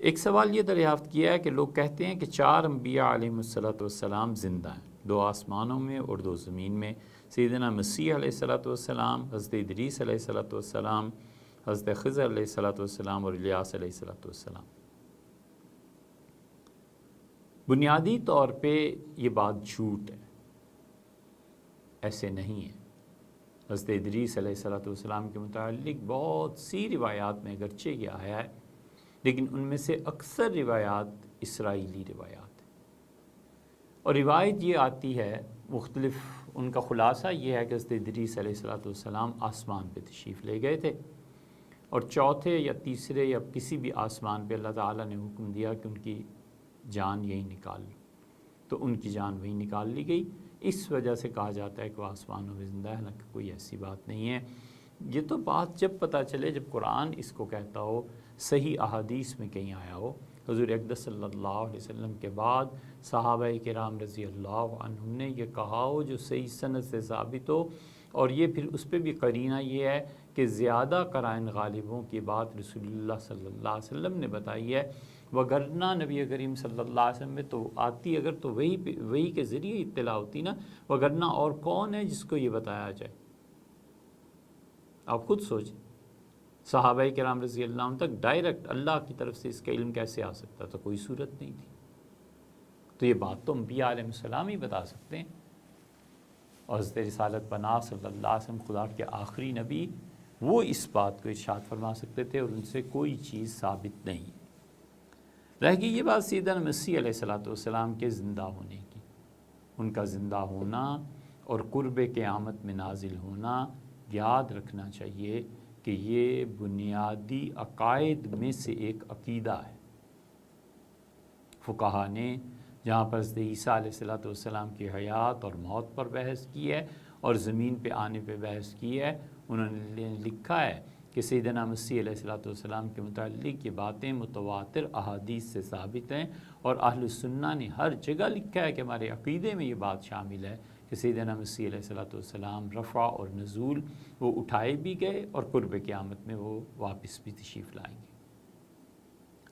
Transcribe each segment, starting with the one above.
ایک سوال یہ دریافت کیا ہے کہ لوگ کہتے ہیں کہ 4 انبیاء علیہ السلام زندہ ہیں، 2 آسمانوں میں اور 2 زمین میں، سیدنا مسیح علیہ السلام، حضرت ادریس علیہ السلام، حضرت خضر علیہ السلام اور الیاس علیہ السلام۔ بنیادی طور پہ یہ بات جھوٹ ہے، ایسے نہیں ہے۔ حضرت ادریس علیہ السلام کے متعلق بہت سی روایات میں اگرچہ یہ آیا ہے، لیکن ان میں سے اکثر روایات اسرائیلی روایات ہیں، اور روایت یہ آتی ہے مختلف، ان کا خلاصہ یہ ہے کہ حضرت ادریس علیہ السلام آسمان پہ تشریف لے گئے تھے، اور چوتھے یا تیسرے یا کسی بھی آسمان پہ اللہ تعالیٰ نے حکم دیا کہ ان کی جان یہی نکال لو، تو ان کی جان وہی نکال لی گئی۔ اس وجہ سے کہا جاتا ہے کہ وہ آسمانوں میں زندہ ہے، حالانکہ کوئی ایسی بات نہیں ہے۔ یہ تو بات جب پتہ چلے جب قرآن اس کو کہتا ہو، صحیح احادیث میں کہیں آیا ہو، حضور اقدس صلی اللہ علیہ وسلم کے بعد صحابہ کرام رضی اللہ عنہم نے یہ کہا ہو جو صحیح سند سے ثابت ہو، اور یہ پھر اس پہ بھی قرینہ یہ ہے کہ زیادہ قرائن غالبوں کی بات رسول اللہ صلی اللہ علیہ وسلم نے بتائی ہے، وگرنہ نبی کریم صلی اللہ علیہ وسلم میں تو آتی اگر تو وہی کے ذریعے اطلاع ہوتی نا، وگرنہ اور کون ہے جس کو یہ بتایا جائے؟ آپ خود سوچیں، صحابہ کرام رضی اللہ عنہ تک ڈائریکٹ اللہ کی طرف سے اس کا علم کیسے آ سکتا تھا؟ کوئی صورت نہیں تھی۔ تو یہ بات تو انبیاء علیہ السلام ہی بتا سکتے ہیں، اور حضرت رسالت پناہ صلی اللہ علیہ وسلم خدا کے آخری نبی، وہ اس بات کو ارشاد فرما سکتے تھے، اور ان سے کوئی چیز ثابت نہیں۔ رہ گئی یہ بات سیدنا مسیح علیہ السلام کے زندہ ہونے کی، ان کا زندہ ہونا اور قرب قیامت میں نازل ہونا، یاد رکھنا چاہیے کہ یہ بنیادی عقائد میں سے ایک عقیدہ ہے۔ فقہا نے جہاں پر حضرت عیسیٰ علیہ السلام کی حیات اور موت پر بحث کی ہے اور زمین پہ آنے پہ بحث کی ہے، انہوں نے لکھا ہے کہ سیدنا مسیح علیہ السلام کے متعلق یہ باتیں متواتر احادیث سے ثابت ہیں، اور اہل السنہ نے ہر جگہ لکھا ہے کہ ہمارے عقیدے میں یہ بات شامل ہے کہ سیدنا مسیح علیہ السلام رفع اور نزول، وہ اٹھائے بھی گئے اور قرب قیامت میں وہ واپس بھی تشریف لائیں گے۔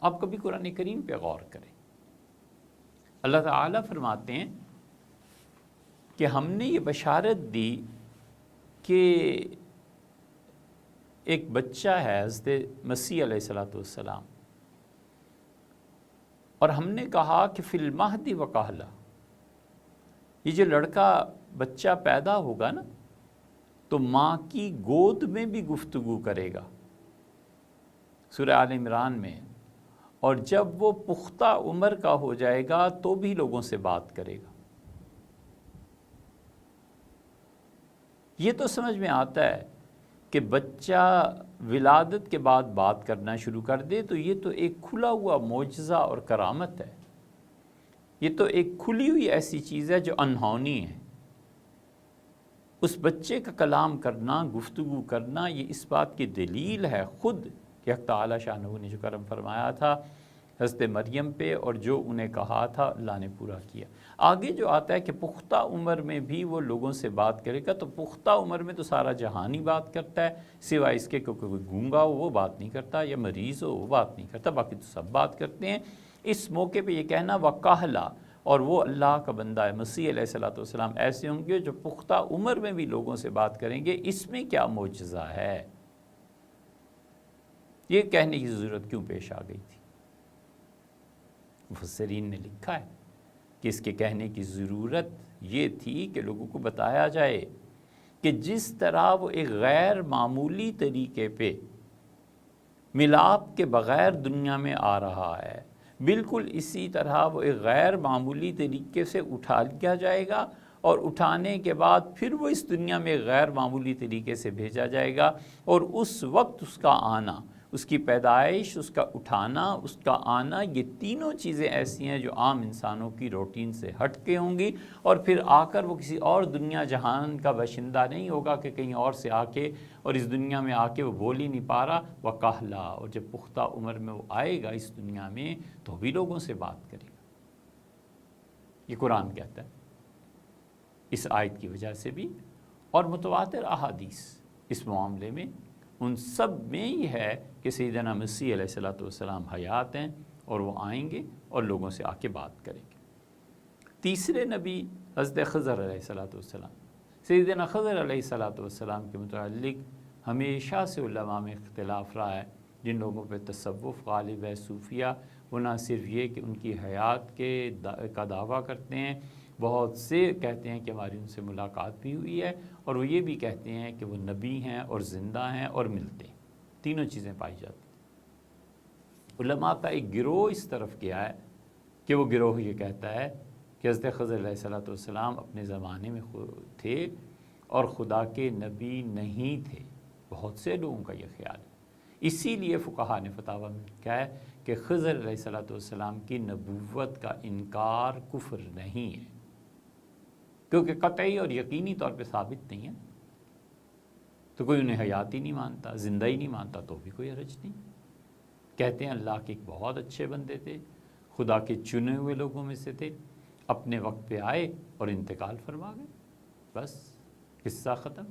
آپ کبھی قرآن کریم پہ غور کریں، اللہ تعالیٰ فرماتے ہیں کہ ہم نے یہ بشارت دی کہ ایک بچہ ہے حضرت مسیح علیہ السلام، اور ہم نے کہا کہ فی المہد وکہلا، یہ جو لڑکا بچہ پیدا ہوگا نا تو ماں کی گود میں بھی گفتگو کرے گا، سورہ آل عمران میں، اور جب وہ پختہ عمر کا ہو جائے گا تو بھی لوگوں سے بات کرے گا۔ یہ تو سمجھ میں آتا ہے کہ بچہ ولادت کے بعد بات کرنا شروع کر دے تو یہ تو ایک کھلا ہوا معجزہ اور کرامت ہے، یہ تو ایک کھلی ہوئی ایسی چیز ہے جو انہونی ہے۔ اس بچے کا کلام کرنا، گفتگو کرنا، یہ اس بات کی دلیل ہے خود کہ حق تعالی شانہ نے جو کرم فرمایا تھا حضرت مریم پہ، اور جو انہیں کہا تھا اللہ نے پورا کیا۔ آگے جو آتا ہے کہ پختہ عمر میں بھی وہ لوگوں سے بات کرے گا، تو پختہ عمر میں تو سارا جہان ہی بات کرتا ہے، سوائے اس کے کوئی گونگا ہو وہ بات نہیں کرتا، یا مریض ہو وہ بات نہیں کرتا، باقی تو سب بات کرتے ہیں۔ اس موقع پہ یہ کہنا وکہلا، اور وہ اللہ کا بندہ ہے مسیح علیہ السلام ایسے ہوں گے جو پختہ عمر میں بھی لوگوں سے بات کریں گے، اس میں کیا معجزہ ہے؟ یہ کہنے کی ضرورت کیوں پیش آ گئی تھی؟ مفسرین نے لکھا ہے کہ اس کے کہنے کی ضرورت یہ تھی کہ لوگوں کو بتایا جائے کہ جس طرح وہ ایک غیر معمولی طریقے پہ ملاپ کے بغیر دنیا میں آ رہا ہے، بالکل اسی طرح وہ ایک غیر معمولی طریقے سے اٹھا لیا جائے گا، اور اٹھانے کے بعد پھر وہ اس دنیا میں غیر معمولی طریقے سے بھیجا جائے گا، اور اس وقت اس کا آنا، اس کی پیدائش، اس کا اٹھانا، اس کا آنا، یہ تینوں چیزیں ایسی ہیں جو عام انسانوں کی روٹین سے ہٹ کے ہوں گی، اور پھر آ کر وہ کسی اور دنیا جہان کا باشندہ نہیں ہوگا کہ کہیں اور سے آ کے اور اس دنیا میں آ کے وہ بول ہی نہیں پا رہا، وکہلا، اور جب پختہ عمر میں وہ آئے گا اس دنیا میں تو بھی لوگوں سے بات کرے گا۔ یہ قرآن کہتا ہے، اس آیت کی وجہ سے بھی، اور متواتر احادیث اس معاملے میں، ان سب میں یہ ہے کہ سیدنا مسیح علیہ السلام حیات ہیں، اور وہ آئیں گے اور لوگوں سے آ کے بات کریں گے۔ تیسرے نبی حضرت خضر علیہ الصلوۃ والسلام، سیدنا خضر علیہ الصلوۃ والسلام کے متعلق ہمیشہ سے علماء میں اختلاف رہا ہے۔ جن لوگوں پہ تصوف غالب ہے، صوفیہ، وہ نہ صرف یہ کہ ان کی حیات کا دعویٰ کرتے ہیں، بہت سے کہتے ہیں کہ ہماری ان سے ملاقات بھی ہوئی ہے، اور وہ یہ بھی کہتے ہیں کہ وہ نبی ہیں اور زندہ ہیں اور ملتے ہیں، تینوں چیزیں پائی جاتی ہیں۔ علماء کا ایک گروہ اس طرف گیا ہے کہ وہ گروہ یہ کہتا ہے کہ حضرت خضر علیہ الصلوۃ والسلام اپنے زمانے میں تھے اور خدا کے نبی نہیں تھے۔ بہت سے لوگوں کا یہ خیال ہے، اسی لیے فقہاء نے فتاویٰ میں کہا ہے کہ خضر علیہ الصلوۃ والسلام کی نبوت کا انکار کفر نہیں ہے، کیونکہ قطعی اور یقینی طور پہ ثابت نہیں ہے، تو کوئی انہیں حیات ہی نہیں مانتا، زندہ ہی نہیں مانتا، تو بھی کوئی حرج نہیں۔ کہتے ہیں اللہ کے ایک بہت اچھے بندے تھے، خدا کے چنے ہوئے لوگوں میں سے تھے، اپنے وقت پہ آئے اور انتقال فرما گئے، بس قصہ ختم۔